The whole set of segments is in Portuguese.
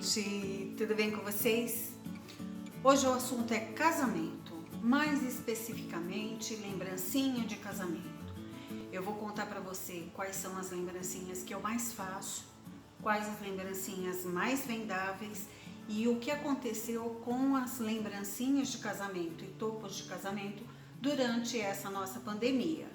gente, tudo bem com vocês? Hoje o assunto é casamento, mais especificamente lembrancinha de casamento. Eu vou contar para você quais são as lembrancinhas que eu mais faço, quais as lembrancinhas mais vendáveis e o que aconteceu com as lembrancinhas de casamento e topos de casamento durante essa nossa pandemia.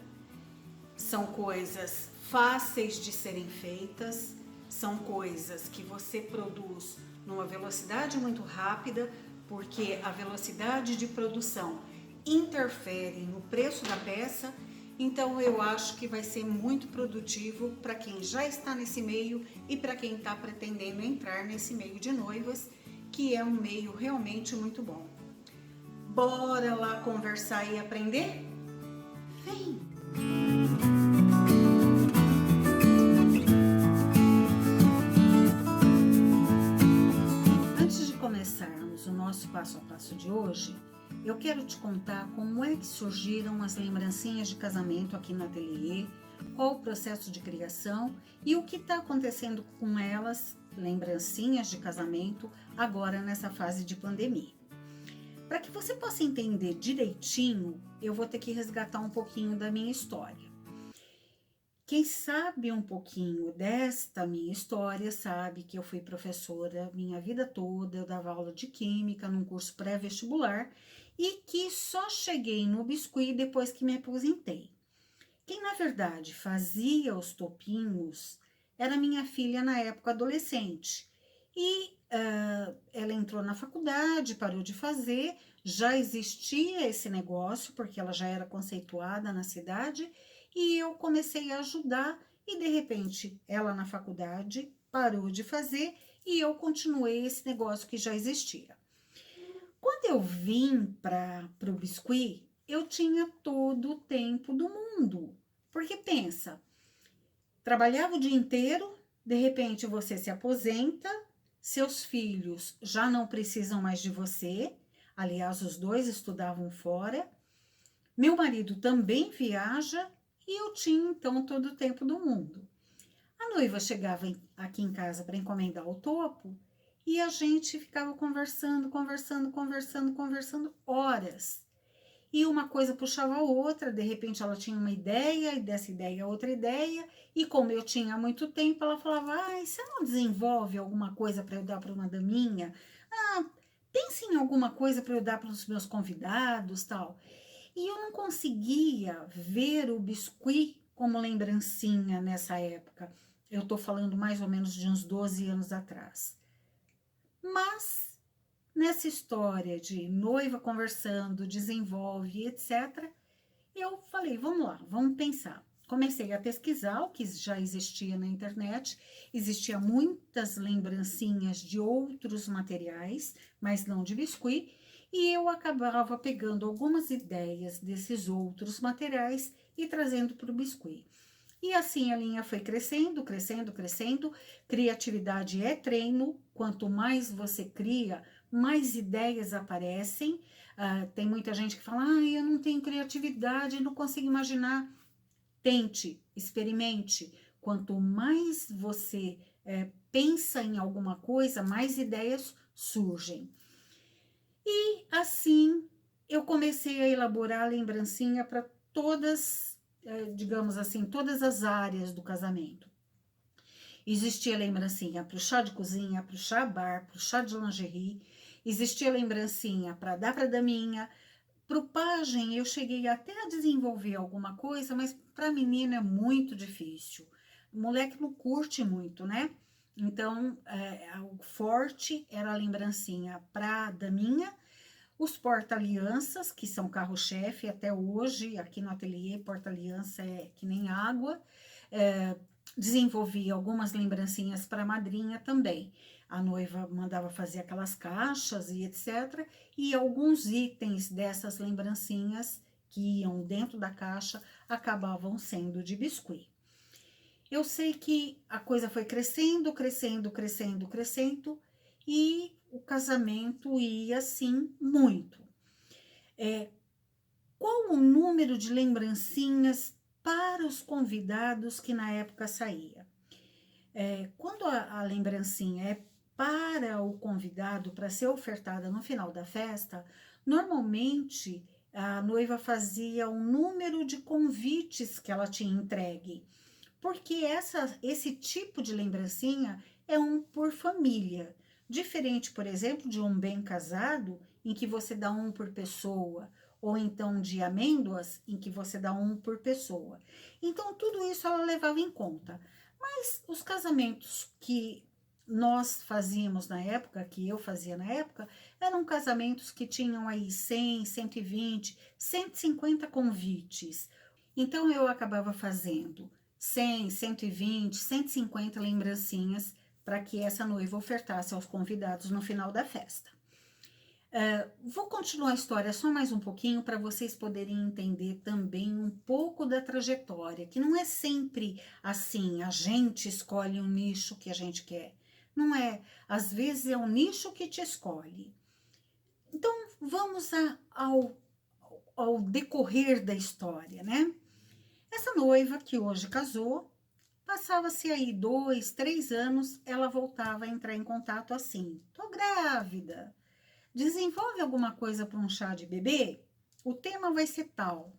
São coisas fáceis de serem feitas, são coisas que você produz numa velocidade muito rápida, porque a velocidade de produção interfere no preço da peça. Então eu acho que vai ser muito produtivo para quem já está nesse meio e para quem está pretendendo entrar nesse meio de noivas, que é um meio realmente muito bom. Bora lá conversar e aprender? Vem! Antes de começarmos o nosso passo a passo de hoje, eu quero te contar como é que surgiram as lembrancinhas de casamento aqui no ateliê, qual o processo de criação e o que está acontecendo com elas, lembrancinhas de casamento, agora nessa fase de pandemia. Para que você possa entender direitinho, eu vou ter que resgatar um pouquinho da minha história. Quem sabe um pouquinho desta minha história sabe que eu fui professora minha vida toda, eu dava aula de química num curso pré-vestibular e que só cheguei no biscuit depois que me aposentei. Quem na verdade fazia os topinhos era minha filha na época adolescente e ela entrou na faculdade, parou de fazer, já existia esse negócio porque ela já era conceituada na cidade e eu comecei a ajudar e de repente ela na faculdade parou de fazer e eu continuei esse negócio que já existia. Quando eu vim para o biscuit, eu tinha todo o tempo do mundo, porque pensa, trabalhava o dia inteiro, de repente você se aposenta, seus filhos já não precisam mais de você, aliás, os dois estudavam fora, meu marido também viaja e eu tinha então todo o tempo do mundo. A noiva chegava aqui em casa para encomendar o topo e a gente ficava conversando horas. E uma coisa puxava a outra, de repente ela tinha uma ideia, e dessa ideia outra ideia, e como eu tinha muito tempo, ela falava, você não desenvolve alguma coisa para eu dar para uma daminha? Pense em alguma coisa para eu dar para os meus convidados, tal. E eu não conseguia ver o biscuit como lembrancinha nessa época. Eu estou falando mais ou menos de uns 12 anos atrás. Mas nessa história de noiva conversando, desenvolve, etc., eu falei, vamos lá, vamos pensar. Comecei a pesquisar o que já existia na internet, existia muitas lembrancinhas de outros materiais, mas não de biscuit, e eu acabava pegando algumas ideias desses outros materiais e trazendo para o biscuit. E assim a linha foi crescendo. Criatividade é treino. Quanto mais você cria, mais ideias aparecem. Tem muita gente que fala, eu não tenho criatividade, não consigo imaginar. Tente, experimente. Quanto mais você pensa em alguma coisa, mais ideias surgem. E assim eu comecei a elaborar a lembrancinha para todas, digamos assim, todas as áreas do casamento. Existia lembrancinha para o chá de cozinha, para o chá bar, para o chá de lingerie. Existia lembrancinha para dar para a daminha. Para o pajem eu cheguei até a desenvolver alguma coisa, mas para menina é muito difícil. O moleque não curte muito, né? Então, o forte era a lembrancinha para a daminha. Os porta-alianças, que são carro-chefe até hoje, aqui no ateliê, porta-aliança é que nem água. Desenvolvi algumas lembrancinhas para a madrinha também. A noiva mandava fazer aquelas caixas e etc. E alguns itens dessas lembrancinhas que iam dentro da caixa acabavam sendo de biscuit. Eu sei que a coisa foi crescendo e o casamento ia assim muito. Qual o número de lembrancinhas para os convidados que na época saía? Quando a lembrancinha é para o convidado, para ser ofertada no final da festa, normalmente a noiva fazia um número de convites que ela tinha entregue, porque esse tipo de lembrancinha é um por família. Diferente, por exemplo, de um bem casado, em que você dá um por pessoa, ou então de amêndoas, em que você dá um por pessoa. Então, tudo isso ela levava em conta. Mas os casamentos que nós fazíamos na época, que eu fazia na época, eram casamentos que tinham aí 100, 120, 150 convites. Então, eu acabava fazendo 100, 120, 150 lembrancinhas para que essa noiva ofertasse aos convidados no final da festa. Vou continuar a história só mais um pouquinho para vocês poderem entender também um pouco da trajetória, que não é sempre assim, a gente escolhe um nicho que a gente quer. Não é, às vezes é o nicho que te escolhe. Então, vamos ao decorrer da história, né? Essa noiva que hoje casou, passava-se aí 2, 3 anos, ela voltava a entrar em contato assim: tô grávida, desenvolve alguma coisa para um chá de bebê? O tema vai ser tal.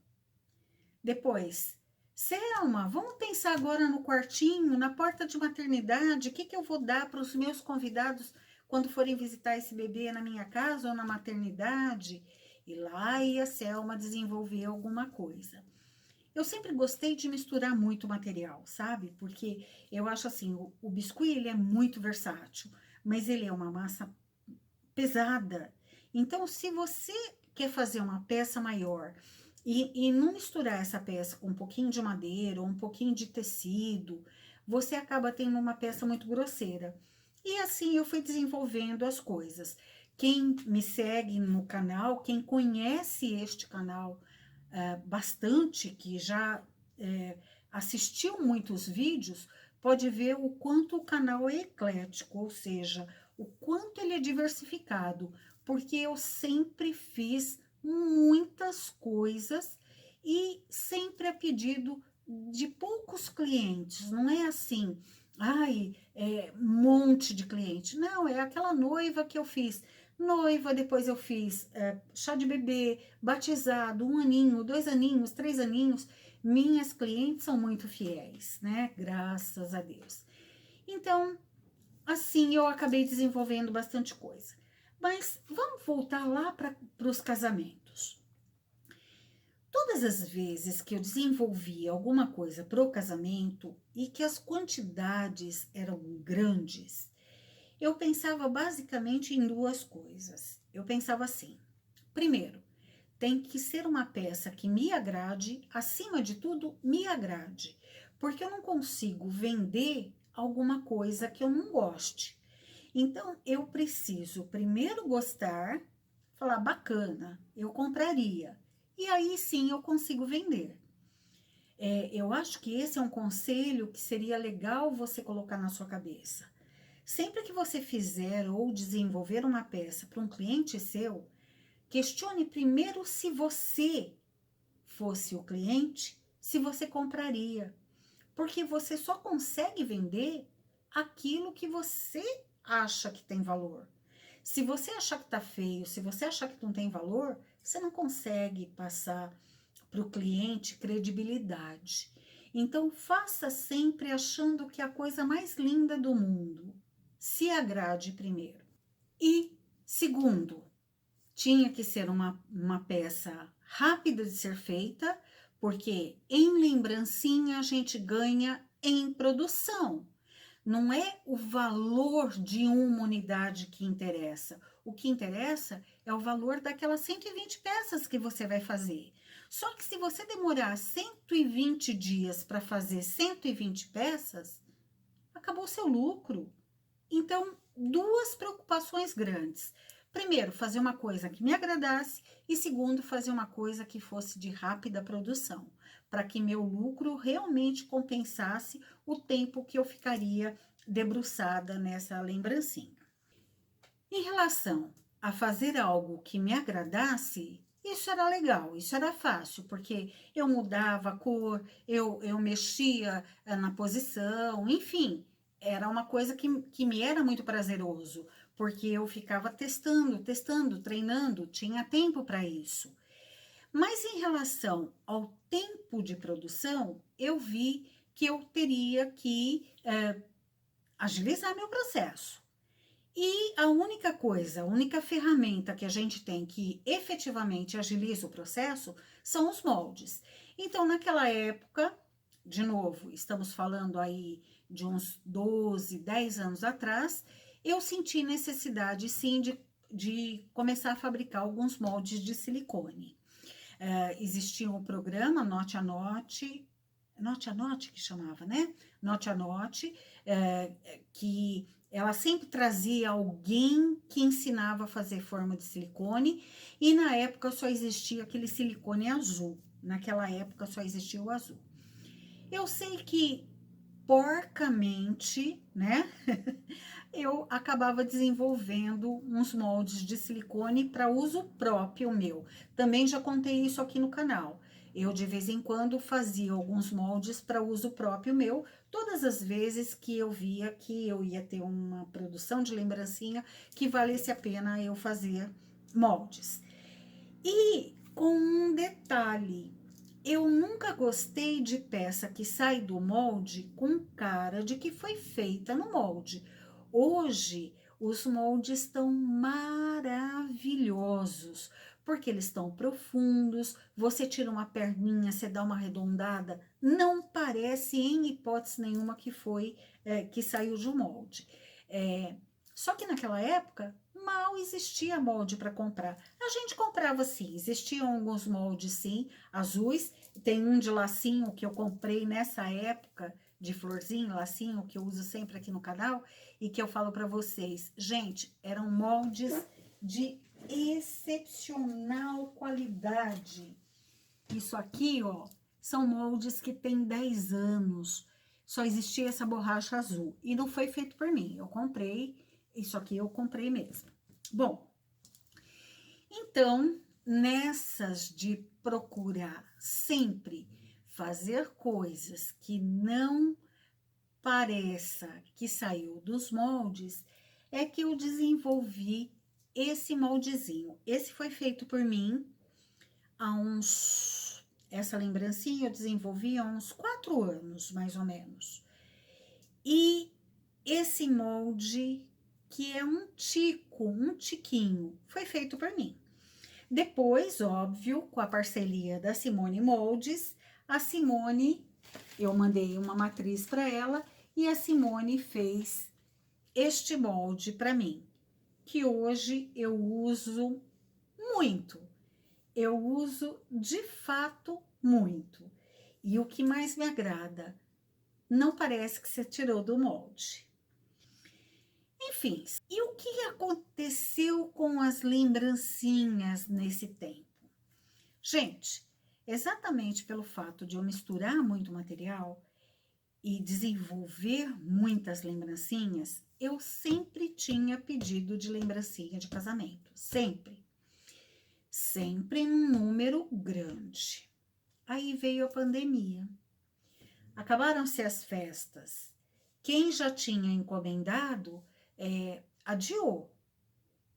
Depois, Selma, vamos pensar agora no quartinho, na porta de maternidade, o que eu vou dar para os meus convidados quando forem visitar esse bebê na minha casa ou na maternidade? E lá ia a Selma desenvolver alguma coisa. Eu sempre gostei de misturar muito material, sabe? Porque eu acho assim, o biscuit ele é muito versátil, mas ele é uma massa pesada. Então, se você quer fazer uma peça maior e não misturar essa peça com um pouquinho de madeira ou um pouquinho de tecido, você acaba tendo uma peça muito grosseira. E assim eu fui desenvolvendo as coisas. Quem me segue no canal, quem conhece este canal bastante, que já assistiu muitos vídeos, pode ver o quanto o canal é eclético, ou seja, o quanto ele é diversificado, porque eu sempre fiz muitas coisas e sempre a pedido de poucos clientes, não é assim, ai, um monte de cliente, não, é aquela noiva que eu fiz, noiva, depois eu fiz chá de bebê, batizado, 1 aninho, 2 aninhos, 3 aninhos, minhas clientes são muito fiéis, né, graças a Deus. Então, assim eu acabei desenvolvendo bastante coisa. Mas vamos voltar lá para os casamentos. Todas as vezes que eu desenvolvia alguma coisa para o casamento e que as quantidades eram grandes, eu pensava basicamente em duas coisas. Eu pensava assim: primeiro, tem que ser uma peça que me agrade, acima de tudo, me agrade, porque eu não consigo vender alguma coisa que eu não goste. Então, eu preciso primeiro gostar, falar bacana, eu compraria, e aí sim eu consigo vender. Eu acho que esse é um conselho que seria legal você colocar na sua cabeça. Sempre que você fizer ou desenvolver uma peça para um cliente seu, questione primeiro se você fosse o cliente, se você compraria. Porque você só consegue vender aquilo que você acha que tem valor. Se você achar que está feio, se você achar que não tem valor, você não consegue passar para o cliente credibilidade. Então, faça sempre achando que é a coisa mais linda do mundo. Se agrade primeiro. E, segundo, tinha que ser uma peça rápida de ser feita, porque em lembrancinha a gente ganha em produção. Não é o valor de uma unidade que interessa. O que interessa é o valor daquelas 120 peças que você vai fazer. Só que se você demorar 120 dias para fazer 120 peças, acabou o seu lucro. Então, duas preocupações grandes. Primeiro, fazer uma coisa que me agradasse e segundo, fazer uma coisa que fosse de rápida produção, para que meu lucro realmente compensasse o tempo que eu ficaria debruçada nessa lembrancinha. Em relação a fazer algo que me agradasse, isso era legal, isso era fácil, porque eu mudava a cor, eu mexia na posição, enfim, era uma coisa que me era muito prazeroso, porque eu ficava testando, treinando, tinha tempo para isso. Mas em relação ao tempo de produção, eu vi que eu teria que agilizar meu processo. E a única coisa, a única ferramenta que a gente tem que efetivamente agiliza o processo são os moldes. Então, naquela época, de novo, estamos falando aí de uns 12, 10 anos atrás, eu senti necessidade, sim, de começar a fabricar alguns moldes de silicone. Existia um programa, Note a Note que chamava, né? Note a Note, que ela sempre trazia alguém que ensinava a fazer forma de silicone, e na época só existia aquele silicone azul. Naquela época só existia o azul. Eu sei que porcamente, né? Eu acabava desenvolvendo uns moldes de silicone para uso próprio meu. Também já contei isso aqui no canal. Eu, de vez em quando, fazia alguns moldes para uso próprio meu, todas as vezes que eu via que eu ia ter uma produção de lembrancinha que valesse a pena eu fazer moldes. E com um detalhe, eu nunca gostei de peça que sai do molde com cara de que foi feita no molde. Hoje, os moldes estão maravilhosos, porque eles estão profundos, você tira uma perninha, você dá uma arredondada, não parece em hipótese nenhuma que foi, que saiu de um molde. Só que naquela época, mal existia molde para comprar. A gente comprava sim, existiam alguns moldes sim, azuis. Tem um de lacinho que eu comprei nessa época, de florzinho, lacinho, que eu uso sempre aqui no canal, e que eu falo para vocês. Gente, eram moldes de excepcional qualidade. Isso aqui, ó, são moldes que tem 10 anos. Só existia essa borracha azul. E não foi feito por mim. Eu comprei, isso aqui eu comprei mesmo. Bom, então, nessas de procurar sempre fazer coisas que não pareça que saiu dos moldes, é que eu desenvolvi esse moldezinho. Esse foi feito por mim há uns... Essa lembrancinha eu desenvolvi há uns 4 anos, mais ou menos. E esse molde, que é um tico, um tiquinho, foi feito por mim. Depois, óbvio, com a parceria da Simone Moldes, a Simone, eu mandei uma matriz para ela e a Simone fez este molde para mim, que hoje eu uso muito. Eu uso de fato muito. E o que mais me agrada, não parece que você tirou do molde. Enfim, e o que aconteceu com as lembrancinhas nesse tempo? Gente, exatamente pelo fato de eu misturar muito material e desenvolver muitas lembrancinhas, eu sempre tinha pedido de lembrancinha de casamento, sempre. Sempre em um número grande. Aí veio a pandemia. Acabaram-se as festas. Quem já tinha encomendado, adiou.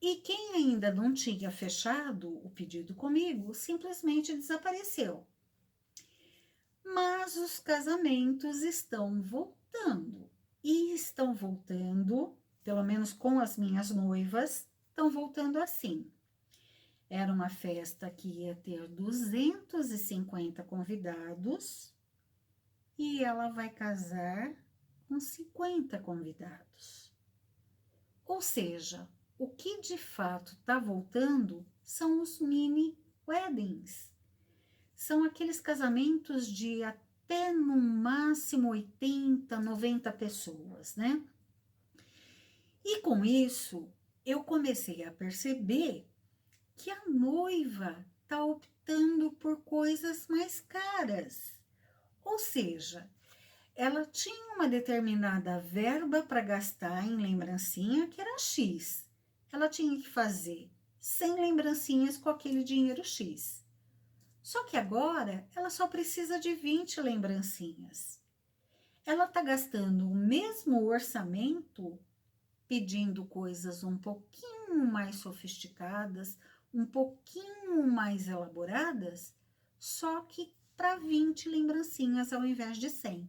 E quem ainda não tinha fechado o pedido comigo, simplesmente desapareceu. Mas os casamentos estão voltando. E estão voltando, pelo menos com as minhas noivas, estão voltando assim. Era uma festa que ia ter 250 convidados e ela vai casar com 50 convidados. Ou seja, o que de fato está voltando são os mini weddings. São aqueles casamentos de até no máximo 80, 90 pessoas, né? E com isso, eu comecei a perceber que a noiva está optando por coisas mais caras. Ou seja, ela tinha uma determinada verba para gastar em lembrancinha, que era X. Ela tinha que fazer 100 lembrancinhas com aquele dinheiro X. Só que agora ela só precisa de 20 lembrancinhas. ela tá gastando o mesmo orçamento pedindo coisas um pouquinho mais sofisticadas, um pouquinho mais elaboradas, só que para 20 lembrancinhas ao invés de 100.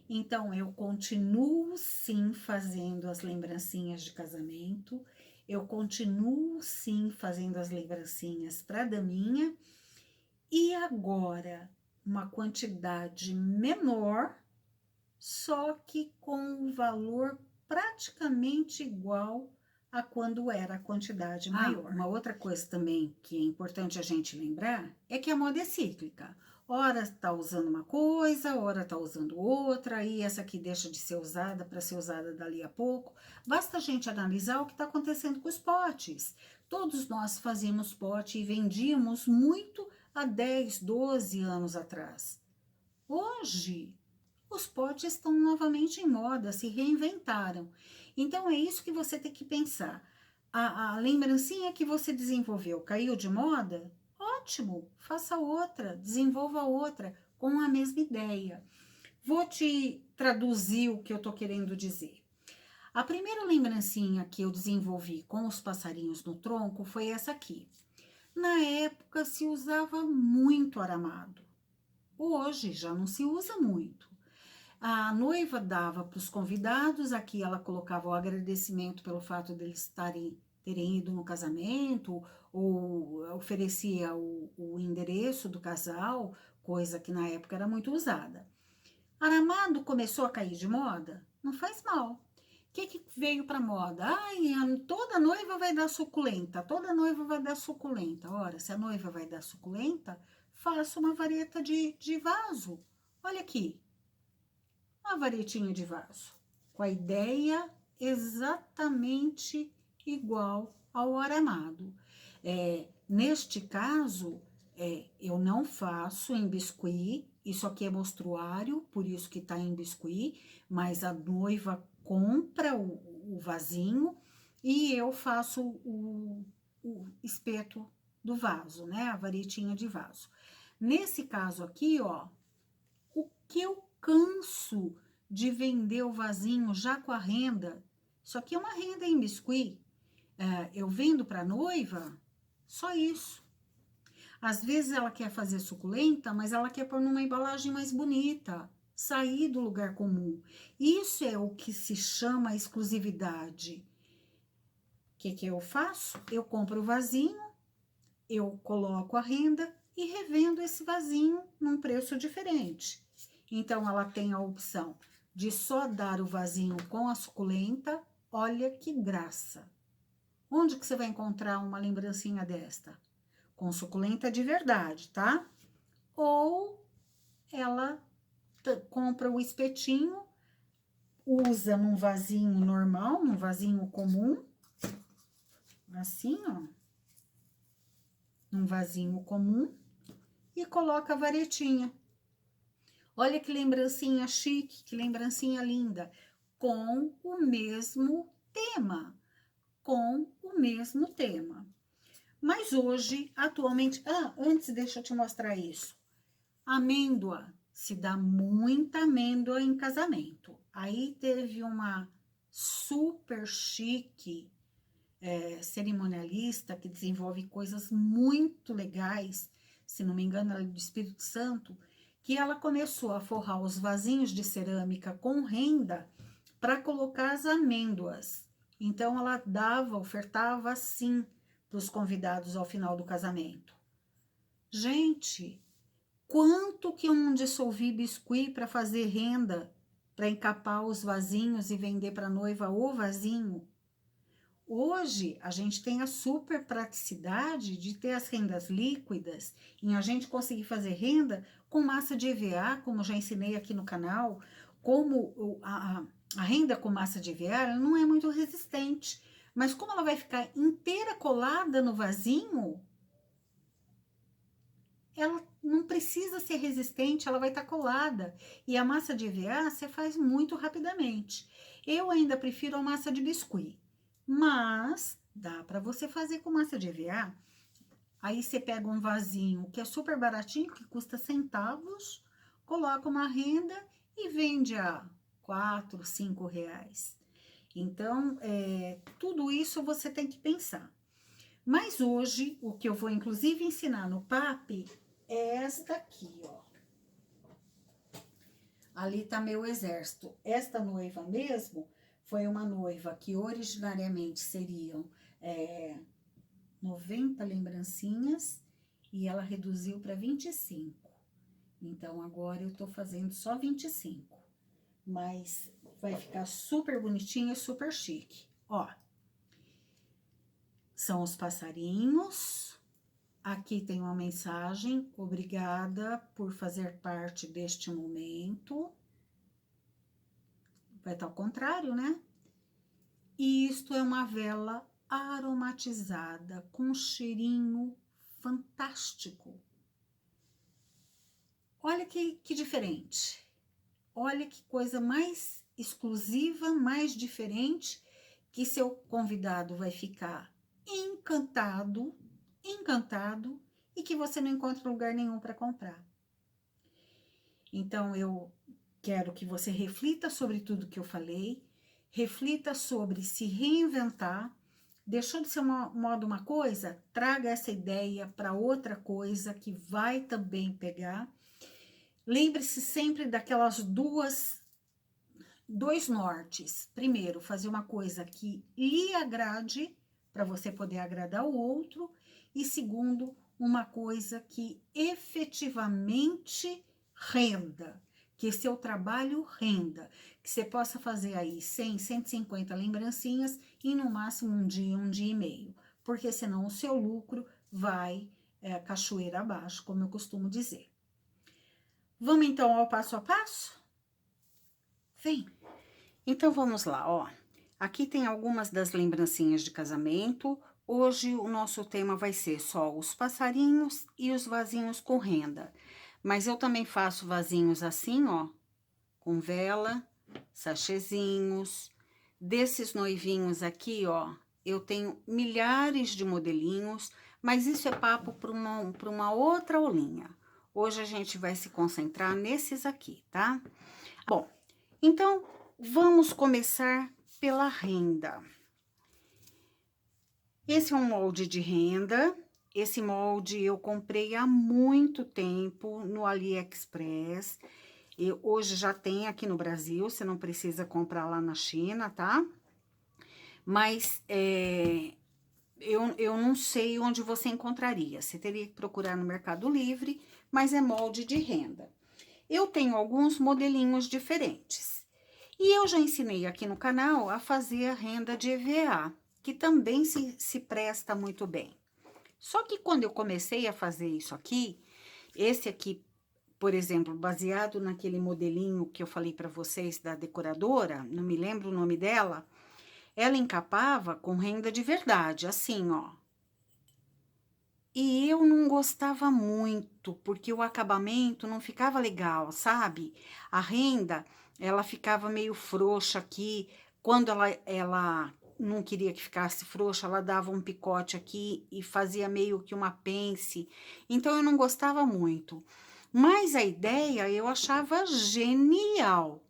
Então, eu continuo sim fazendo as lembrancinhas de casamento, eu continuo sim fazendo as lembrancinhas para a daminha, e agora uma quantidade menor, só que com um valor praticamente igual a quando era a quantidade maior. Uma outra coisa também que é importante a gente lembrar é que a moda é cíclica. Ora tá usando uma coisa, ora tá usando outra, aí essa aqui deixa de ser usada para ser usada dali a pouco. Basta a gente analisar o que está acontecendo com os potes. Todos nós fazíamos pote e vendíamos muito há 10, 12 anos atrás. Hoje, os potes estão novamente em moda, se reinventaram. Então, é isso que você tem que pensar. A lembrancinha que você desenvolveu caiu de moda? Ótimo, faça outra, desenvolva outra com a mesma ideia. Vou te traduzir o que eu estou querendo dizer. A primeira lembrancinha que eu desenvolvi com os passarinhos no tronco foi essa aqui. Na época se usava muito aramado. Hoje já não se usa muito. A noiva dava para os convidados, aqui ela colocava o agradecimento pelo fato deles terem ido no casamento, ou oferecia o endereço do casal, coisa que na época era muito usada. Aramado começou a cair de moda? Não faz mal. O que veio para moda? Ai, toda noiva vai dar suculenta, toda noiva vai dar suculenta. Ora, se a noiva vai dar suculenta, faça uma vareta de vaso. Olha aqui, uma varetinha de vaso, com a ideia exatamente igual ao aramado. Neste caso, eu não faço em biscuit, isso aqui é mostruário, por isso que tá em biscuit, mas a noiva compra o vasinho e eu faço o espeto do vaso, né? A varetinha de vaso. Nesse caso aqui, ó, o que eu canso de vender o vasinho já com a renda, isso aqui é uma renda em biscuit, eu vendo para noiva, só isso. Às vezes ela quer fazer suculenta, mas ela quer pôr numa embalagem mais bonita, sair do lugar comum. Isso é o que se chama exclusividade. O que eu faço? Eu compro o vasinho, eu coloco a renda e revendo esse vasinho num preço diferente. Então, ela tem a opção de só dar o vasinho com a suculenta. Olha que graça! Onde que você vai encontrar uma lembrancinha desta? Com suculenta de verdade, tá? Ou ela compra o espetinho, usa num vasinho normal, num vasinho comum, assim, ó. Num vasinho comum e coloca a varetinha. Olha que lembrancinha chique, que lembrancinha linda, com o mesmo tema, com o mesmo tema. Mas hoje, atualmente, antes deixa eu te mostrar isso. Amêndoa, se dá muita amêndoa em casamento. Aí teve uma super chique cerimonialista que desenvolve coisas muito legais, se não me engano, ela é do Espírito Santo, que ela começou a forrar os vasinhos de cerâmica com renda para colocar as amêndoas. Então, ela ofertava assim para os convidados ao final do casamento. Gente, quanto que eu não dissolvi biscuit para fazer renda, para encapar os vasinhos e vender para a noiva o vasinho? Hoje, a gente tem a super praticidade de ter as rendas líquidas e a gente conseguir fazer renda com massa de EVA, como já ensinei aqui no canal, como a renda com massa de EVA ela não é muito resistente, mas como ela vai ficar inteira colada no vasinho, ela não precisa ser resistente, ela vai estar colada. E a massa de EVA você faz muito rapidamente. Eu ainda prefiro a massa de biscuit. Mas dá para você fazer com massa de EVA. Aí você pega um vasinho que é super baratinho, que custa centavos, coloca uma renda e vende a 4, 5 reais. Então, tudo isso você tem que pensar. Mas hoje, o que eu vou inclusive ensinar no PAP é esta aqui, ó. Ali tá meu exército. Esta noiva mesmo foi uma noiva que originariamente seriam 90 lembrancinhas e ela reduziu para 25. Então, agora eu tô fazendo só 25. Mas vai ficar super bonitinho e super chique. Ó, são os passarinhos. Aqui tem uma mensagem: obrigada por fazer parte deste momento. Vai estar ao contrário, né? E isto é uma vela aromatizada com um cheirinho fantástico. Olha que diferente. Olha que coisa mais exclusiva, mais diferente, que seu convidado vai ficar encantado, encantado, e que você não encontra lugar nenhum para comprar. Então, eu quero que você reflita sobre tudo que eu falei, reflita sobre se reinventar. Deixou de ser uma coisa? Traga essa ideia para outra coisa que vai também pegar. Lembre-se sempre daquelas dois nortes. Primeiro, fazer uma coisa que lhe agrade, para você poder agradar o outro. E segundo, uma coisa que efetivamente renda, que seu trabalho renda, que você possa fazer aí 100, 150 lembrancinhas em no máximo um dia e meio, porque senão o seu lucro vai cachoeira abaixo, como eu costumo dizer. Vamos então ao passo a passo? Vem! Então vamos lá, ó. Aqui tem algumas das lembrancinhas de casamento. Hoje o nosso tema vai ser só os passarinhos e os vasinhos com renda. Mas eu também faço vasinhos assim, ó, com vela, sachêzinhos. Desses noivinhos aqui, ó, eu tenho milhares de modelinhos, mas isso é papo para uma outra aulinha. Hoje a gente vai se concentrar nesses aqui, tá? Bom, então vamos começar pela renda. Esse é um molde de renda. Esse molde eu comprei há muito tempo no AliExpress. Hoje já tem aqui no Brasil, você não precisa comprar lá na China, tá? Mas eu não sei onde você encontraria. Você teria que procurar no Mercado Livre, mas é molde de renda. Eu tenho alguns modelinhos diferentes. E eu já ensinei aqui no canal a fazer a renda de EVA, que também se presta muito bem. Só que quando eu comecei a fazer isso aqui, esse aqui, por exemplo, baseado naquele modelinho que eu falei para vocês da decoradora, não me lembro o nome dela, ela encapava com renda de verdade, assim, ó. E eu não gostava muito, porque o acabamento não ficava legal, sabe? A renda, ela ficava meio frouxa aqui. Quando ela não queria que ficasse frouxa, ela dava um picote aqui e fazia meio que uma pence. Então, eu não gostava muito. Mas a ideia eu achava genial.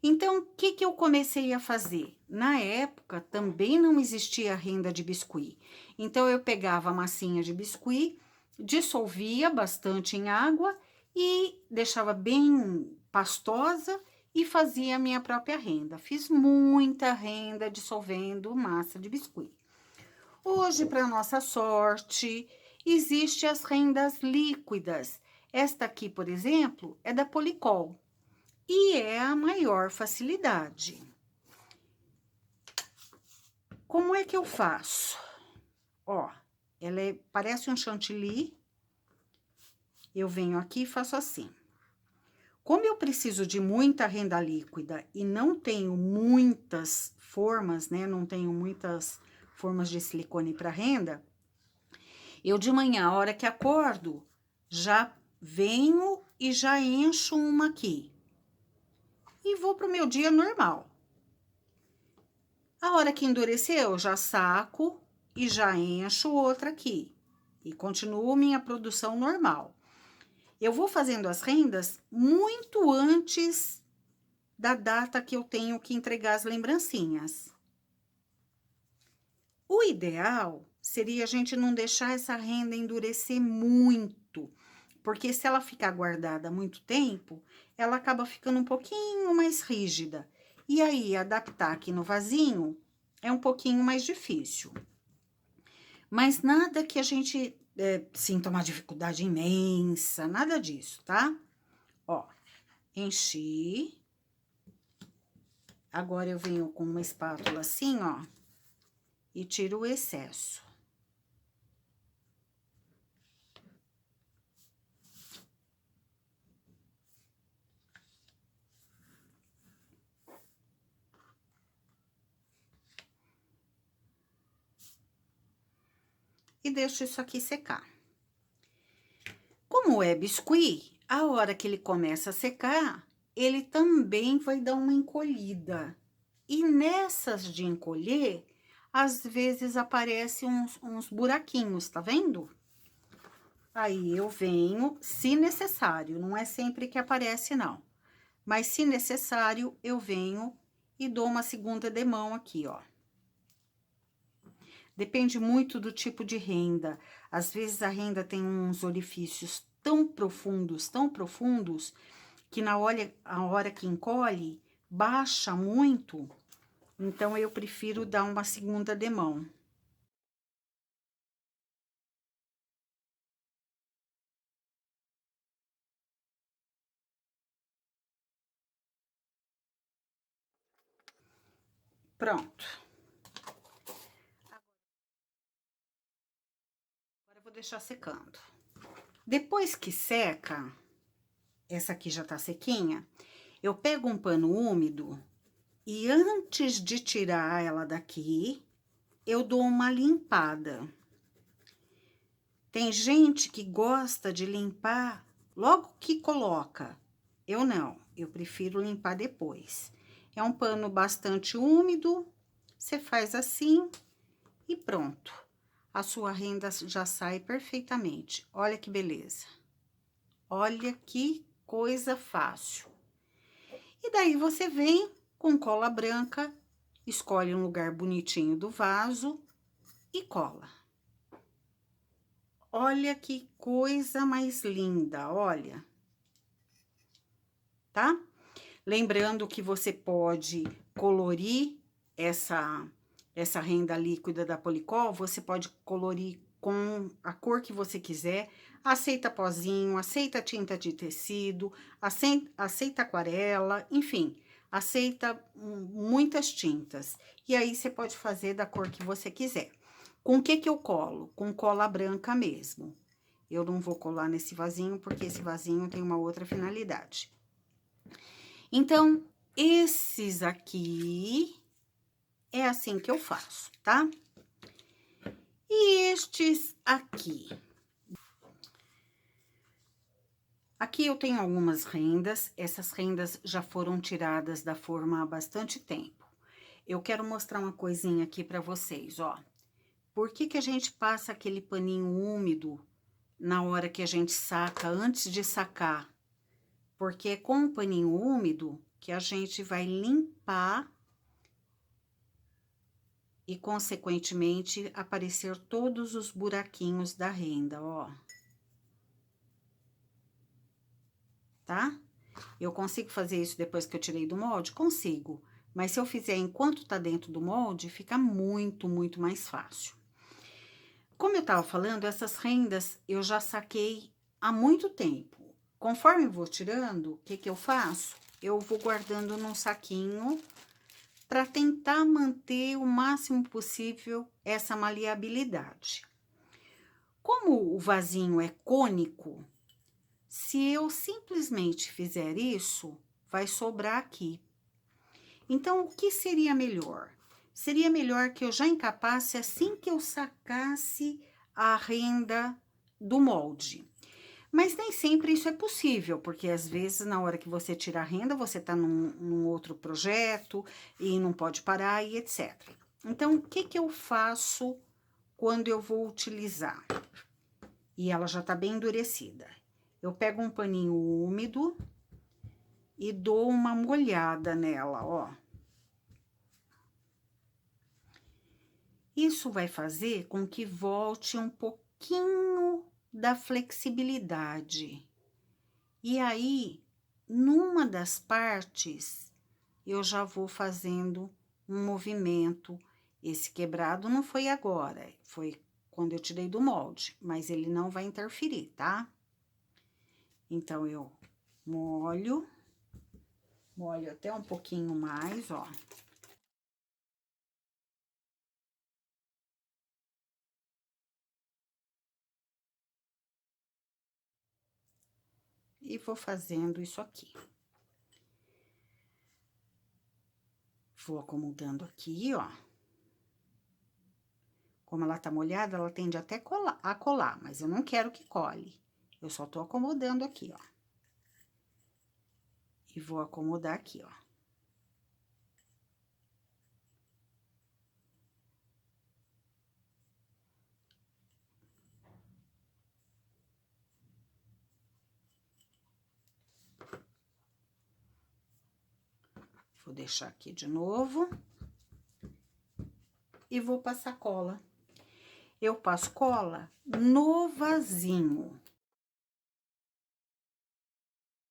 Então, o que eu comecei a fazer? Na época, também não existia renda de biscuit. Então, eu pegava a massinha de biscuit, dissolvia bastante em água e deixava bem pastosa e fazia a minha própria renda. Fiz muita renda dissolvendo massa de biscuit. Hoje, para nossa sorte, existem as rendas líquidas. Esta aqui, por exemplo, é da Policol. E é a maior facilidade. Como é que eu faço? Ó, ela parece um chantilly. Eu venho aqui e faço assim. Como eu preciso de muita renda líquida e não tenho muitas formas, né? Não tenho muitas formas de silicone para renda, eu de manhã, a hora que acordo, já venho e já encho uma aqui. E vou pro meu dia normal. A hora que endureceu, já saco e já encho outra aqui. E continuo minha produção normal. Eu vou fazendo as rendas muito antes da data que eu tenho que entregar as lembrancinhas. O ideal seria a gente não deixar essa renda endurecer muito, porque se ela ficar guardada há muito tempo, ela acaba ficando um pouquinho mais rígida. E aí, adaptar aqui no vasinho é um pouquinho mais difícil. Mas nada que a gente sinta uma dificuldade imensa, nada disso, tá? Ó, enchi. Agora eu venho com uma espátula assim, ó, e tiro o excesso. E deixo isso aqui secar. Como é biscuit, a hora que ele começa a secar, ele também vai dar uma encolhida. E nessas de encolher, às vezes aparecem uns buraquinhos, tá vendo? Aí eu venho, se necessário, não é sempre que aparece não. Mas se necessário, eu venho e dou uma segunda demão aqui, ó. Depende muito do tipo de renda. Às vezes a renda tem uns orifícios tão profundos, que a hora que encolhe, baixa muito. Então, eu prefiro dar uma segunda demão. Pronto. Agora eu vou deixar secando. Depois que seca, essa aqui já tá sequinha, eu pego um pano úmido e antes de tirar ela daqui, eu dou uma limpada. Tem gente que gosta de limpar logo que coloca. Eu não, eu prefiro limpar depois. É um pano bastante úmido, você faz assim e pronto. A sua renda já sai perfeitamente. Olha que beleza. Olha que coisa fácil. E daí você vem com cola branca, escolhe um lugar bonitinho do vaso e cola. Olha que coisa mais linda, olha. Tá? Lembrando que você pode colorir essa renda líquida da Policol, você pode colorir com a cor que você quiser, aceita pozinho, aceita tinta de tecido, aceita aquarela, enfim, aceita muitas tintas. E aí, você pode fazer da cor que você quiser. Com o que eu colo? Com cola branca mesmo. Eu não vou colar nesse vasinho, porque esse vasinho tem uma outra finalidade. Então, esses aqui é assim que eu faço, tá? E estes aqui. Aqui eu tenho algumas rendas, essas rendas já foram tiradas da forma há bastante tempo. Eu quero mostrar uma coisinha aqui pra vocês, ó. Por que a gente passa aquele paninho úmido na hora que a gente saca, antes de sacar? Porque é com o paninho úmido que a gente vai limpar e, consequentemente, aparecer todos os buraquinhos da renda, ó. Tá? Eu consigo fazer isso depois que eu tirei do molde? Consigo. Mas se eu fizer enquanto tá dentro do molde, fica muito mais fácil. Como eu tava falando, essas rendas eu já saquei há muito tempo. Conforme eu vou tirando, o que eu faço? Eu vou guardando num saquinho para tentar manter o máximo possível essa maleabilidade. Como o vasinho é cônico, se eu simplesmente fizer isso, vai sobrar aqui. Então, o que seria melhor? Seria melhor que eu já encapasse assim que eu sacasse a renda do molde. Mas nem sempre isso é possível, porque às vezes na hora que você tira a renda, você tá num outro projeto e não pode parar e etc. Então, o que eu faço quando eu vou utilizar? E ela já tá bem endurecida. Eu pego um paninho úmido e dou uma molhada nela, ó. Isso vai fazer com que volte um pouquinho da flexibilidade. E aí, numa das partes, eu já vou fazendo um movimento. Esse quebrado não foi agora, foi quando eu tirei do molde, mas ele não vai interferir, tá? Então, eu molho até um pouquinho mais, ó. E vou fazendo isso aqui. Vou acomodando aqui, ó. Como ela tá molhada, ela tende até a colar, mas eu não quero que cole. Eu só tô acomodando aqui, ó. E vou acomodar aqui, ó. Vou deixar aqui de novo. E vou passar cola. Eu passo cola no vasinho.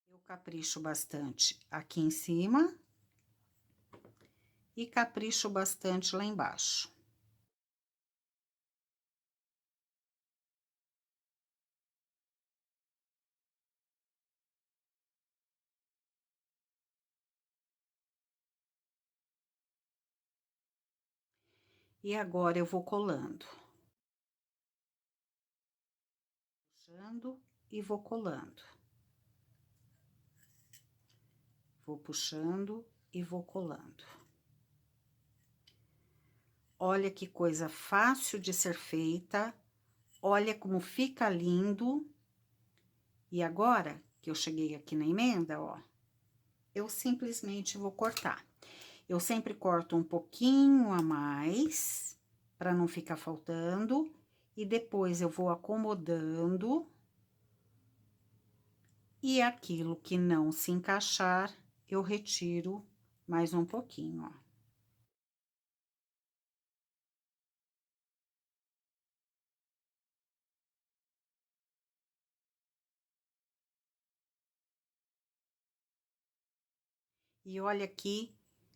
Eu capricho bastante aqui em cima. E capricho bastante lá embaixo. E agora eu vou colando. Puxando e vou colando. Vou puxando e vou colando. Olha que coisa fácil de ser feita. Olha como fica lindo. E agora que eu cheguei aqui na emenda, ó, eu simplesmente vou cortar. Eu sempre corto um pouquinho a mais, para não ficar faltando. E depois eu vou acomodando. E aquilo que não se encaixar, eu retiro mais um pouquinho, ó. E olha aqui,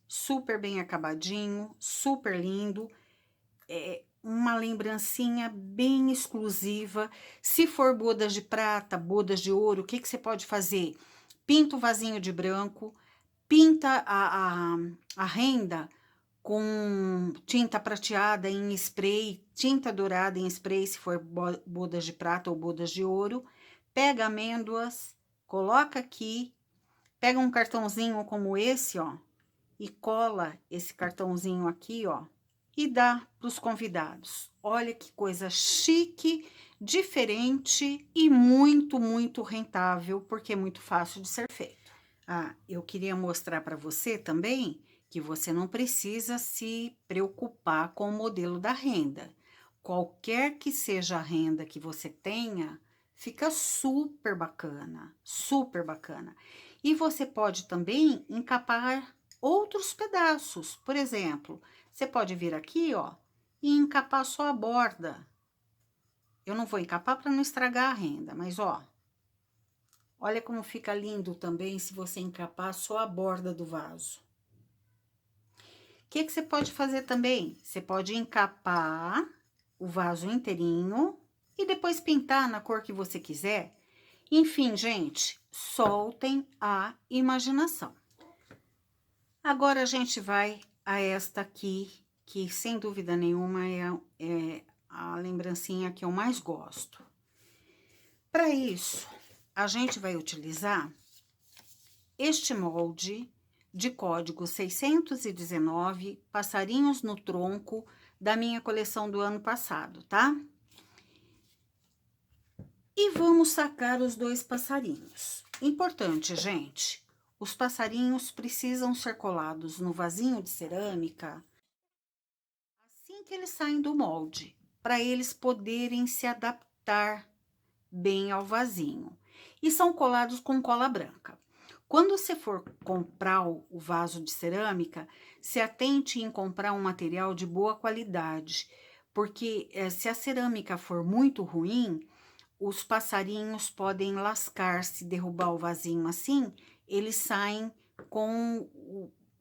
super bem acabadinho, super lindo. É uma lembrancinha bem exclusiva. Se for bodas de prata, bodas de ouro, o que que você pode fazer? Pinta o vasinho de branco, pinta a renda com tinta prateada em spray, tinta dourada em spray, se for bodas de prata ou bodas de ouro. Pega amêndoas, coloca aqui, pega um cartãozinho como esse, ó, e cola esse cartãozinho aqui, ó, e dá para os convidados. Olha que coisa chique, diferente e muito, muito rentável, porque é muito fácil de ser feito. Ah, eu queria mostrar para você também que você não precisa se preocupar com o modelo da renda. Qualquer que seja a renda que você tenha, fica super bacana, super bacana. E você pode também encapar outros pedaços. Por exemplo, você pode vir aqui, ó, e encapar só a borda. Eu não vou encapar para não estragar a renda, mas ó, olha como fica lindo também se você encapar só a borda do vaso. O que que você pode fazer também? Você pode encapar o vaso inteirinho e depois pintar na cor que você quiser. Enfim, gente, soltem a imaginação. Agora a gente vai a esta aqui, que sem dúvida nenhuma é a lembrancinha que eu mais gosto. Para isso, a gente vai utilizar este molde de código 619, passarinhos no tronco, da minha coleção do ano passado, tá? E vamos sacar os dois passarinhos. Importante, gente, os passarinhos precisam ser colados no vasinho de cerâmica assim que eles saem do molde, para eles poderem se adaptar bem ao vasinho. E são colados com cola branca. Quando você for comprar o vaso de cerâmica, se atente em comprar um material de boa qualidade, porque se a cerâmica for muito ruim, os passarinhos podem lascar, se derrubar o vasinho assim, eles saem com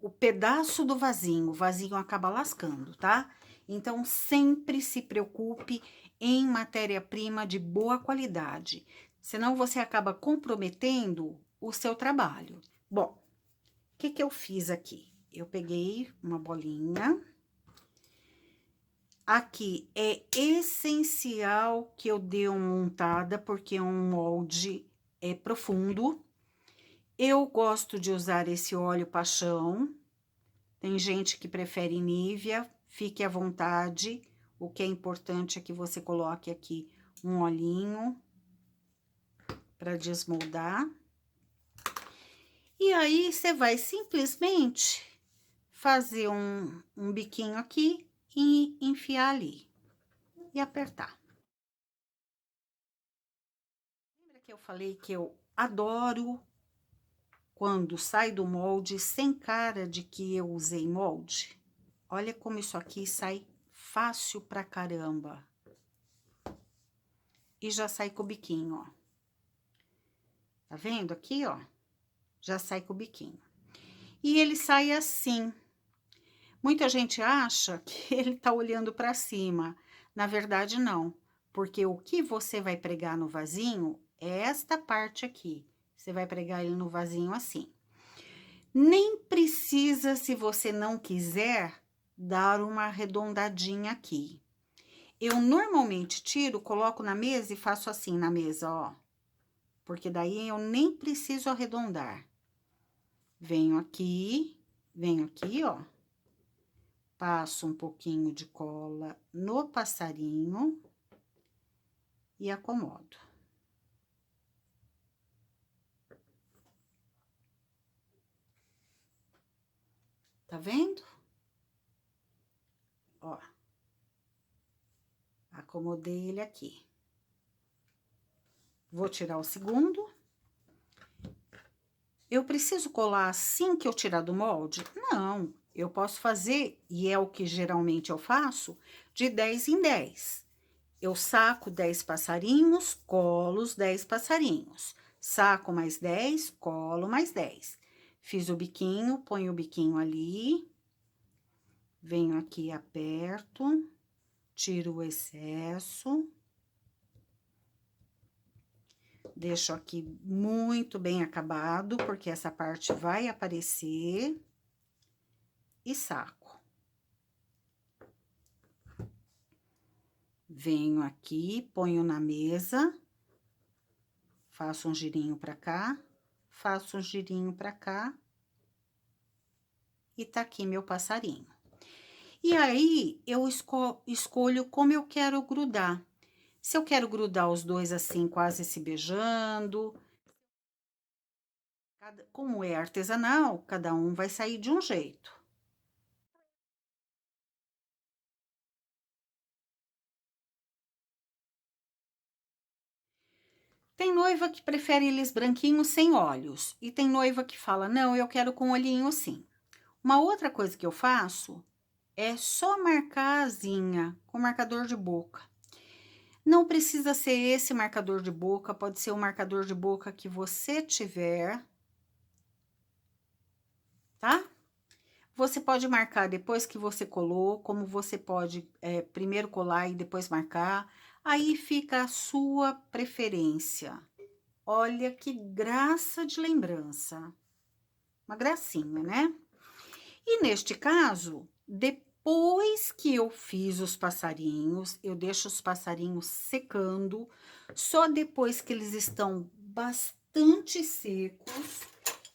o pedaço do vasinho, o vasinho acaba lascando, tá? Então, sempre se preocupe em matéria-prima de boa qualidade, senão você acaba comprometendo o seu trabalho. Bom, o que eu fiz aqui? Eu peguei uma bolinha. Aqui é essencial que eu dê uma untada, porque um molde é profundo. Eu gosto de usar esse óleo paixão. Tem gente que prefere Nivea, fique à vontade. O que é importante é que você coloque aqui um olhinho para desmoldar. E aí, você vai simplesmente fazer um biquinho aqui e enfiar ali. E apertar. Lembra que eu falei que eu adoro quando sai do molde sem cara de que eu usei molde? Olha como isso aqui sai fácil pra caramba. E já sai com o biquinho, ó. Tá vendo aqui, ó? Já sai com o biquinho. E ele sai assim. Muita gente acha que ele tá olhando pra cima. Na verdade, não. Porque o que você vai pregar no vasinho é esta parte aqui. Você vai pregar ele no vasinho assim. Nem precisa, se você não quiser, dar uma arredondadinha aqui. Eu normalmente tiro, coloco na mesa e faço assim na mesa, ó. Porque daí eu nem preciso arredondar. Venho aqui, ó. Passo um pouquinho de cola no passarinho e acomodo. Tá vendo? Ó. Acomodei ele aqui. Vou tirar o segundo. Eu preciso colar assim que eu tirar do molde? Não, eu posso fazer, e é o que geralmente eu faço, de 10 em 10. Eu saco 10 passarinhos, colo os 10 passarinhos. Saco mais 10, colo mais 10. Fiz o biquinho, ponho o biquinho ali. Venho aqui, aperto, tiro o excesso. Deixo aqui muito bem acabado, porque essa parte vai aparecer. E saco. Venho aqui, ponho na mesa. Faço um girinho pra cá. Faço um girinho pra cá. E tá aqui meu passarinho. E aí, eu escolho como eu quero grudar. Se eu quero grudar os dois assim, quase se beijando. Como é artesanal, cada um vai sair de um jeito. Tem noiva que prefere eles branquinhos sem olhos. E tem noiva que fala, não, eu quero com olhinho sim. Uma outra coisa que eu faço é só marcar a asinha com marcador de boca. Não precisa ser esse marcador de boca, pode ser o marcador de boca que você tiver, tá? Você pode marcar depois que você colou, como você pode primeiro colar e depois marcar. Aí fica a sua preferência. Olha que graça de lembrança. Uma gracinha, né? E neste caso, depois que eu fiz os passarinhos, eu deixo os passarinhos secando. Só depois que eles estão bastante secos,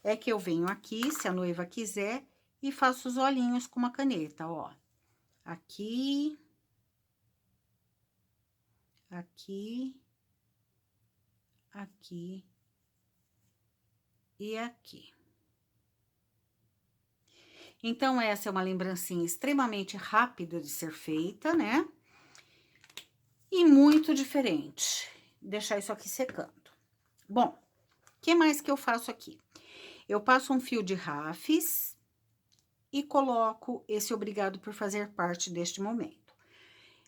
é que eu venho aqui, se a noiva quiser, e faço os olhinhos com uma caneta, ó. Aqui. Aqui. Aqui. E aqui. Então, essa é uma lembrancinha extremamente rápida de ser feita, né? E muito diferente. Deixar isso aqui secando. Bom, o que mais que eu faço aqui? Eu passo um fio de rafes e coloco esse obrigado por fazer parte deste momento.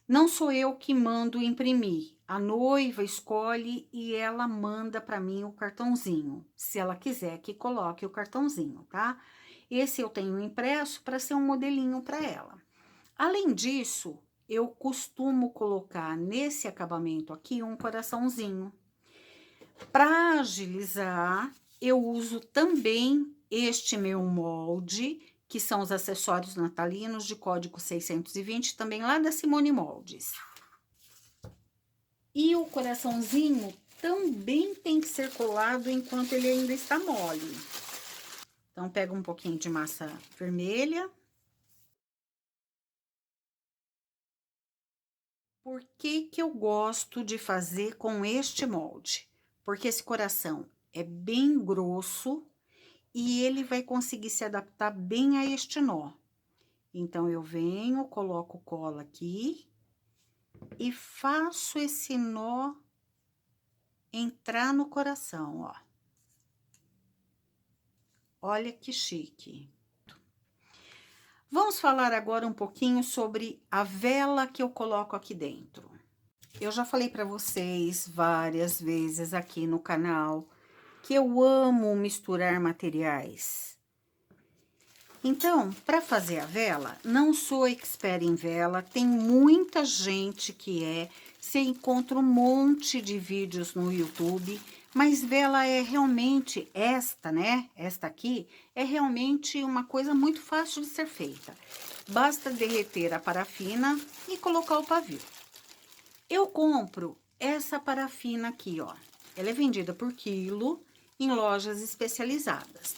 Não sou eu que mando imprimir, a noiva escolhe e ela manda para mim o cartãozinho, se ela quiser que coloque o cartãozinho, tá? Esse eu tenho impresso para ser um modelinho para ela. Além disso, eu costumo colocar nesse acabamento aqui um coraçãozinho. Para agilizar, eu uso também este meu molde, que são os acessórios natalinos de código 620, também lá da Simone Moldes. E o coraçãozinho também tem que ser colado enquanto ele ainda está mole. Então, pego um pouquinho de massa vermelha. Por que que eu gosto de fazer com este molde? Porque esse coração é bem grosso e ele vai conseguir se adaptar bem a este nó. Então, eu venho, coloco cola aqui e faço esse nó entrar no coração, ó. Olha que chique. Vamos falar agora um pouquinho sobre a vela que eu coloco aqui dentro. Eu já falei para vocês várias vezes aqui no canal que eu amo misturar materiais. Então, para fazer a vela, não sou expert em vela, tem muita gente que é, você encontra um monte de vídeos no YouTube, mas vela é realmente esta, né? Esta aqui é realmente uma coisa muito fácil de ser feita. Basta derreter a parafina e colocar o pavio. Eu compro essa parafina aqui, ó. Ela é vendida por quilo em lojas especializadas.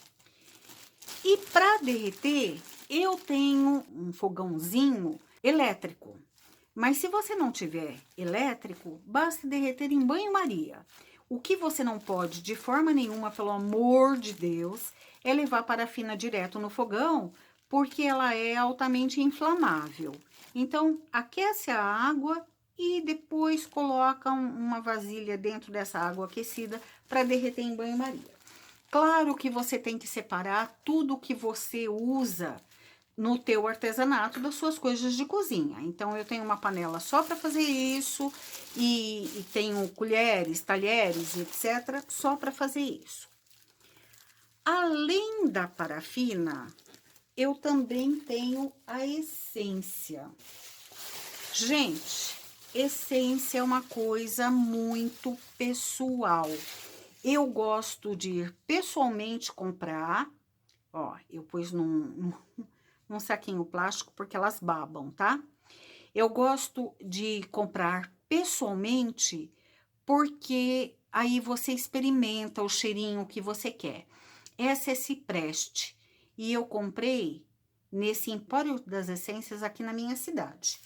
E para derreter, eu tenho um fogãozinho elétrico. Mas se você não tiver elétrico, basta derreter em banho-maria. O que você não pode, de forma nenhuma, pelo amor de Deus, é levar parafina direto no fogão, porque ela é altamente inflamável. Então, aquece a água e depois coloca uma vasilha dentro dessa água aquecida para derreter em banho-maria. Claro que você tem que separar tudo que você usa no teu artesanato das suas coisas de cozinha. Então, eu tenho uma panela só para fazer isso e tenho colheres, talheres, etc., só para fazer isso. Além da parafina, eu também tenho a essência. Gente, essência é uma coisa muito pessoal. Eu gosto de ir pessoalmente comprar, ó, eu pus num saquinho plástico porque elas babam, tá? Eu gosto de comprar pessoalmente porque aí você experimenta o cheirinho que você quer. Essa é Cipreste e eu comprei nesse Empório das Essências aqui na minha cidade.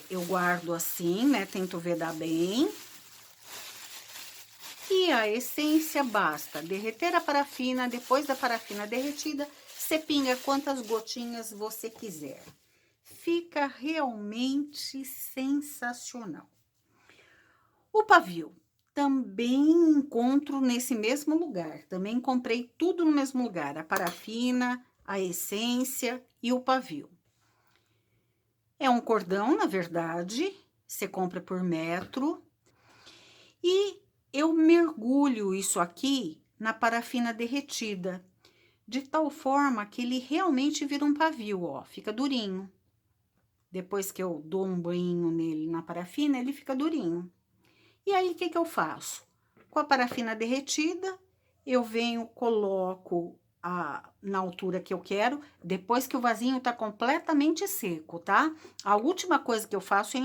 Eu guardo assim, né? Tento vedar bem. E a essência basta derreter a parafina, depois da parafina derretida, você pinga quantas gotinhas você quiser. Fica realmente sensacional. O pavio também encontro nesse mesmo lugar, também comprei tudo no mesmo lugar, a parafina, a essência e o pavio. É um cordão, na verdade, você compra por metro e eu mergulho isso aqui na parafina derretida, de tal forma que ele realmente vira um pavio, ó, fica durinho. Depois que eu dou um banho nele na parafina, ele fica durinho. E aí, o que que eu faço? Com a parafina derretida, eu venho, coloco na altura que eu quero, depois que o vasinho tá completamente seco, tá? A última coisa que eu faço é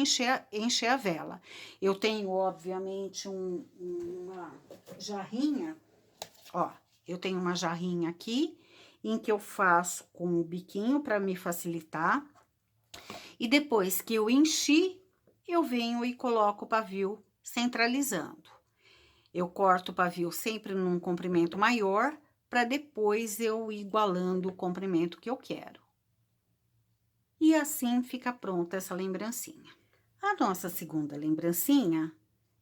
encher a vela. Eu tenho, obviamente, uma jarrinha, ó, eu tenho uma jarrinha aqui, em que eu faço com o biquinho para me facilitar. E depois que eu enchi, eu venho e coloco o pavio centralizando. Eu corto o pavio sempre num comprimento maior, para depois eu ir igualando o comprimento que eu quero. E assim fica pronta essa lembrancinha. A nossa segunda lembrancinha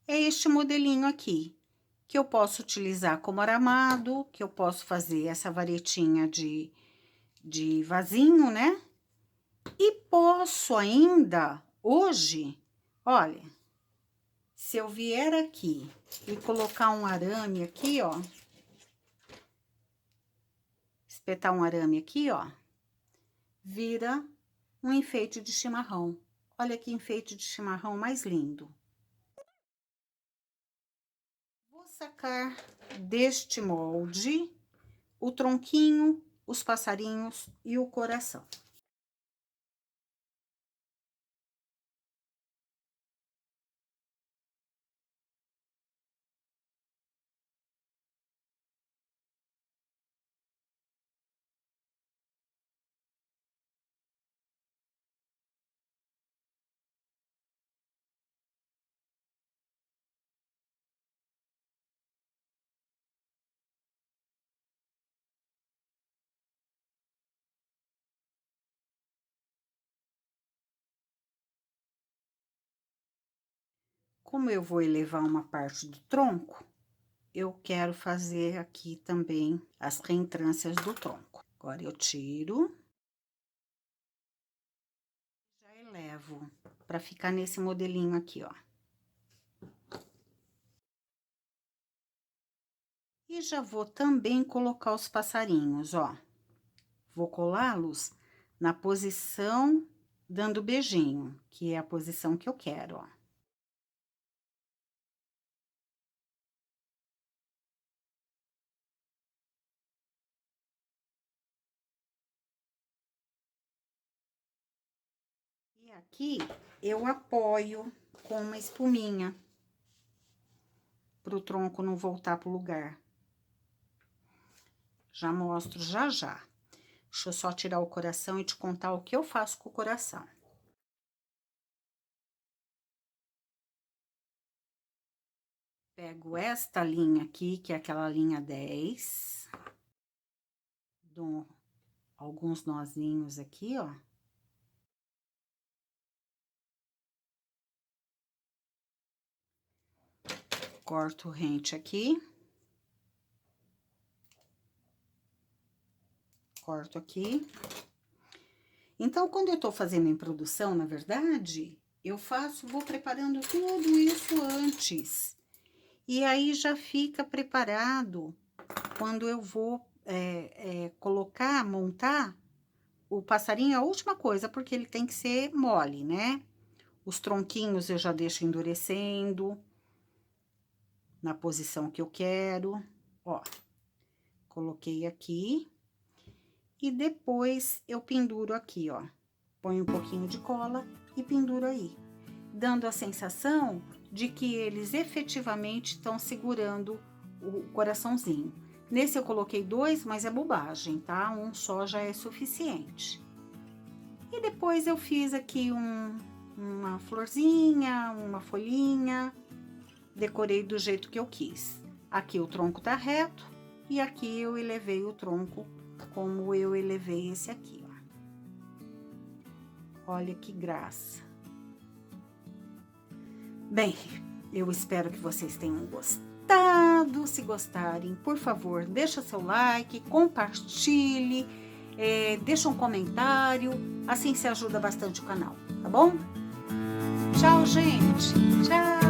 é este modelinho aqui, que eu posso utilizar como aramado, que eu posso fazer essa varetinha de vasinho, né? E posso ainda, hoje, olha, se eu vier aqui e colocar um arame aqui, ó, espetar um arame aqui, ó, vira um enfeite de chimarrão. Olha que enfeite de chimarrão mais lindo. Vou sacar deste molde o tronquinho, os passarinhos e o coração. Como eu vou elevar uma parte do tronco, eu quero fazer aqui também as reentrâncias do tronco. Agora eu tiro, já elevo para ficar nesse modelinho aqui, ó. E já vou também colocar os passarinhos, ó. Vou colá-los na posição dando beijinho, que é a posição que eu quero, ó. E aqui eu apoio com uma espuminha, para o tronco não voltar pro lugar. Já mostro já já. Deixa eu só tirar o coração e te contar o que eu faço com o coração. Pego esta linha aqui, que é aquela linha 10. Dou alguns nozinhos aqui, ó. Corto o rente aqui. Corto aqui. Então, quando eu tô fazendo em produção, na verdade, vou preparando tudo isso antes. E aí, já fica preparado quando eu vou montar o passarinho, a última coisa, porque ele tem que ser mole, né? Os tronquinhos eu já deixo endurecendo na posição que eu quero, ó. Coloquei aqui. E depois eu penduro aqui, ó. Ponho um pouquinho de cola e penduro aí, dando a sensação de que eles efetivamente estão segurando o coraçãozinho. Nesse eu coloquei 2, mas é bobagem, tá? Um só já é suficiente. E depois eu fiz aqui uma florzinha, uma folhinha, decorei do jeito que eu quis. Aqui o tronco tá reto e aqui eu elevei o tronco como eu elevei esse aqui, ó. Olha que graça. Bem, eu espero que vocês tenham gostado. Se gostarem, por favor, deixa seu like, compartilhe, deixa um comentário, assim se ajuda bastante o canal, tá bom? Tchau, gente! Tchau!